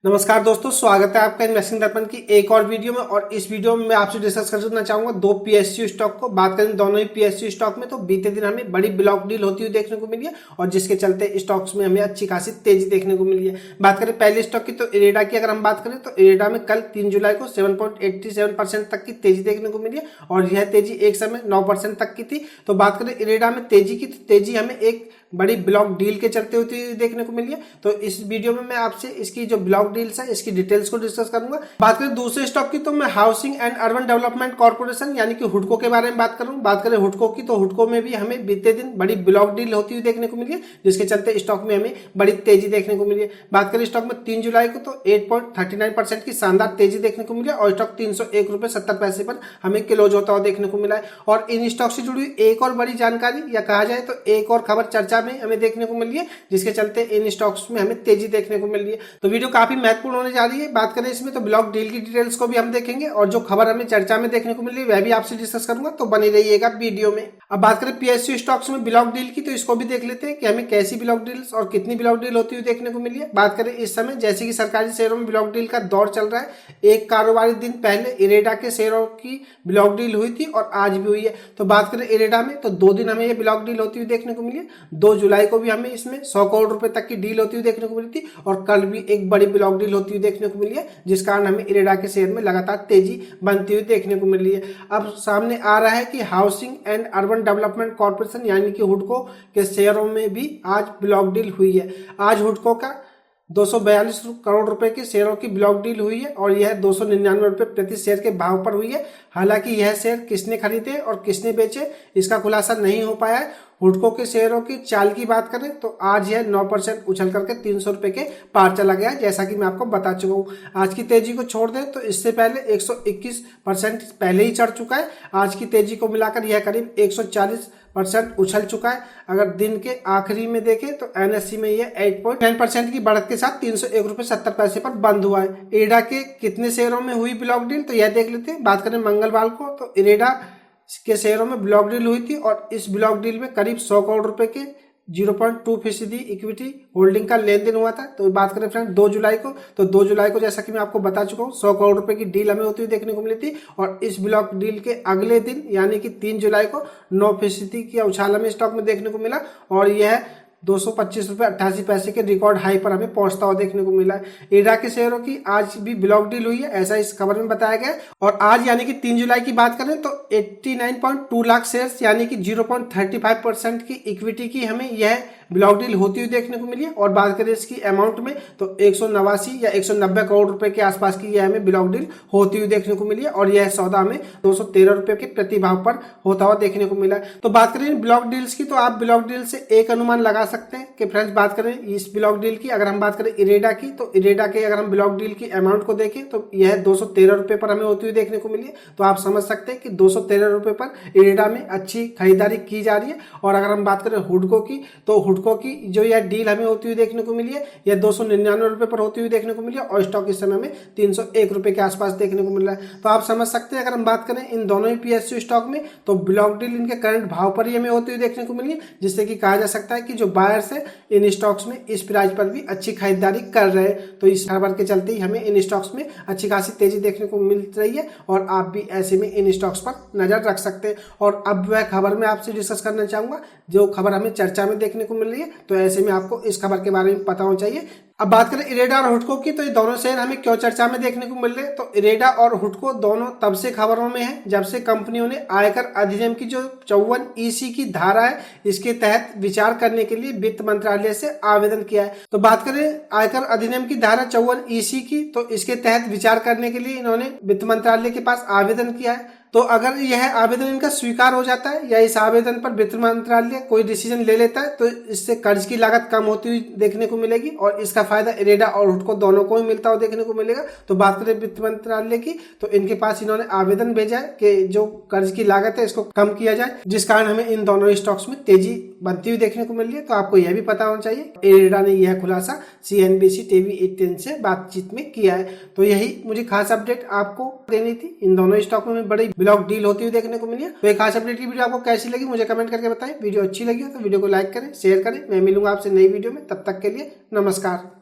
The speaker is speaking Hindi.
नमस्कार दोस्तों, स्वागत है आपका इन्वेस्टिंग दर्पण की एक और वीडियो में। और इस वीडियो में मैं आपसे डिस्कस करना चाहूंगा दो पीएसयू स्टॉक को। बात करें दोनों ही पीएसयू स्टॉक में, तो बीते दिन हमें बड़ी ब्लॉक डील होती हुई देखने को मिली है और जिसके चलते स्टॉक्स में हमें अच्छी खासी तेजी देखने को मिली है। बात करें पहले स्टॉक की, तो इरेडा की अगर हम बात करें तो इरेडा में कल 3 जुलाई को 7.87% तक की तेजी देखने को मिली है और यह तेजी एक समय 9% तक की थी। तो बात करें इरेडा में तेजी की, तो तेजी हमें एक बड़ी ब्लॉक डील के चलते होती देखने को मिली है। तो इस वीडियो में मैं आपसे इसकी जो ब्लॉक डील्स है इसकी डिटेल्स को डिस्कस करूंगा। बात करें दूसरे स्टॉक की, तो मैं housing and urban development corporation यानी कि हुडको के बारे में बात करूं। बात करें हुडको की, तो हुडको में भी हमें बीते दिन बड़ी ब्लॉक डील होती हुई देखने को मिली है, जिसके चलते स्टॉक में हमें बड़ी तेजी देखने को मिली है। बात करें स्टॉक में 3 जुलाई को, तो 8.39% की शानदार तेजी देखने को मिली है और स्टॉक 301.70 पर हमें क्लोज होता हुआ देखने को मिला है। और इन स्टॉक से जुड़ी एक और बड़ी जानकारी या कहा जाए तो एक और खबर चर्चा में हमें देखने को मिली है, जिसके चलते इन स्टॉक्स में हमें तेजी देखने को मिल रही है। तो वीडियो काफी महत्वपूर्ण होने जा रही है। बात करें इसमें, तो ब्लॉक डील की डिटेल्स को भी हम देखेंगे और जो खबर हमें चर्चा में देखने को मिल रही है वह भी आपसे डिस्कस करूंगा, तो बनी रहिएगा वीडियो में। अब बात करें पीएसयू स्टॉक्स में ब्लॉक डील की, तो इसको भी देख लेते हैं कि हमें कैसी ब्लॉक डील्स और कितनी ब्लॉक डील होती हुई देखने को मिली है। बात करें इस समय जैसे कि सरकारी शेयरों में ब्लॉक डील का दौर चल रहा है, एक कारोबारी दिन पहले इरेडा के शेयरों की ब्लॉक डील हुई थी और आज भी हुई है। तो बात करें इरेडा में, तो 2 दिन हमें ये ब्लॉक डील होती हुई देखने को मिली है। 2 जुलाई को भी हमें इसमें 100 करोड़ रुपए तक की डील होती हुई देखने को मिली थी और कल भी एक बड़ी ब्लॉक डील होती हुई देखने को मिली है, जिस कारण हमें इरेडा के शेयर में लगातार तेजी बनती हुई देखने को मिल रही है। अब सामने आ रहा है कि housing and urban development corporation यानी कि हुडको के शेयरों में भी आज ब्लॉक डील हुई है। आज हुडको का 242 करोड़ रुपए के शेयरों की ब्लॉक डील हुई है और यह 299 रुपए प्रति शेयर के भाव पर हुई है। हालांकि यह शेयर किसने खरीदे और किसने बेचे इसका खुलासा नहीं हो पाया है। हुडको के शेयरों की चाल की बात करें तो आज यह 9% उछल करके 300 रुपए के पार चला गया, जैसा कि मैं आपको बता चुका हूँ। आज की तेजी को छोड़ दें तो इससे पहले 121% पहले ही चढ़ चुका है। आज की तेजी को मिलाकर यह करीब 140% उछल चुका है। अगर दिन के आखिरी में देखें तो एनएससी में यह 8.10% की बढ़त के साथ 301.70 पर बंद हुआ है। इरेडा के कितने शेयरों में हुई ब्लॉक डील, तो यह देख लेते हैं। बात करें मंगलवार को, तो इरेडा के शेयरों में ब्लॉक डील हुई थी और इस ब्लॉक डील में करीब 100 करोड़ रुपए के 0.2% इक्विटी होल्डिंग का लेन देन हुआ था। तो बात करें फ्रेंड 2 जुलाई को, तो 2 जुलाई को जैसा कि मैं आपको बता चुका हूँ 100 करोड़ रुपए की डील हमें होती हुई देखने को मिली थी और इस ब्लॉक डील के अगले दिन यानी कि 3 जुलाई को 9% की उछाल हमें स्टॉक में देखने को मिला और यह 225.88 के रिकॉर्ड हाई पर हमें पहुंचता हुआ देखने को मिला है। इरेडा के शेयरों की आज भी ब्लॉक डील हुई है, ऐसा इस खबर में बताया गया है। और आज यानी कि 3 जुलाई की बात करें तो 89.2 लाख शेयर्स यानी कि 0.35% की इक्विटी की हमें यह ब्लॉक डील होती हुई देखने को मिली है। और बात करें इसकी अमाउंट में तो 189 या 190 करोड़ रुपए के आसपास की यह हमें ब्लॉक डील होती हुई देखने को मिली है और यह सौदा हमें 213 रुपए के प्रति भाव पर होता हुआ देखने को मिला है। तो बात करें ब्लॉक डील्स की, तो आप ब्लॉक डील से एक अनुमान लगा सकते हैं कि फ्रेंड्स बात करें इस ब्लॉक डील की, अगर हम बात करें इरेडा की, तो इरेडा के अगर हम ब्लॉक डील की अमाउंट को देखें तो यह 213 रुपए पर हमें होती हुई देखने को मिली है। तो आप समझ सकते हैं कि 213 रुपए पर इरेडा में अच्छी खरीदारी की जा रही है। और अगर हम बात करें हुडको की, तो हुडको की जो यह डील हमें होती हुई देखने को मिली है यह 299 रुपए पर होती हुई देखने को मिली है और स्टॉक इस समय में 301 रुपए के आसपास देखने को मिल रहा है। तो आप समझ सकते हैं अगर हम बात करें इन दोनों ही पीएसयू स्टॉक में, तो ब्लॉक डील इनके करंट भाव पर ही हमें होती हुई देखने को मिली है, जिससे कि कहा जा सकता है कि जो बायर्स है इन स्टॉक्स में इस प्राइस पर भी अच्छी खरीदारी कर रहे हैं। तो इस खबर के चलते ही हमें इन स्टॉक्स में अच्छी खासी तेजी देखने को मिल रही है और आप भी ऐसे में इन स्टॉक्स पर नजर रख सकते हैं। और अब वह खबर मैं आपसे डिस्कस करना चाहूंगा जो खबर हमें चर्चा में देखने को मिल रही है, तो ऐसे में आपको इस खबर के बारे में पता होना चाहिए। अब बात करें इरेडा और हुडको की, तो ये दोनों शेयर हमें क्यों चर्चा में देखने को मिल रहे हैं। तो इरेडा और हुडको दोनों तब से खबरों में है जब से कंपनियों ने आयकर अधिनियम की जो 54 EC की धारा है इसके तहत विचार करने के लिए वित्त मंत्रालय से आवेदन किया है। तो बात करें आयकर अधिनियम की धारा 54 EC की, तो इसके तहत विचार करने के लिए इन्होंने वित्त मंत्रालय के पास आवेदन किया है। तो अगर यह आवेदन इनका स्वीकार हो जाता है या इस आवेदन पर वित्त मंत्रालय कोई डिसीजन ले लेता है, तो इससे कर्ज की लागत कम होती हुई देखने को मिलेगी और इसका फायदा इरेडा और हुडको दोनों को ही मिलता हुआ देखने को मिलेगा। तो बात करें वित्त मंत्रालय की, तो इनके पास इन्होंने आवेदन भेजा है कि जो कर्ज की लागत है इसको कम किया जाए, जिस कारण हमें इन दोनों स्टॉक्स में तेजी बनती हुई देखने को मिल रही है। तो आपको यह भी पता होना चाहिए इरेडा ने यह खुलासा CNBC TV 18 से बातचीत में किया है। तो यही मुझे खास अपडेट आपको देनी थी। इन दोनों स्टॉक में बड़ी ब्लॉक डील होती हुई देखने को मिली है। तो एक खास अपडेट की वीडियो आपको कैसी लगी मुझे कमेंट करके बताएं। वीडियो अच्छी लगी हो तो वीडियो को लाइक करें, शेयर करें। मैं मिलूंगा आपसे नई वीडियो में, तब तक के लिए नमस्कार।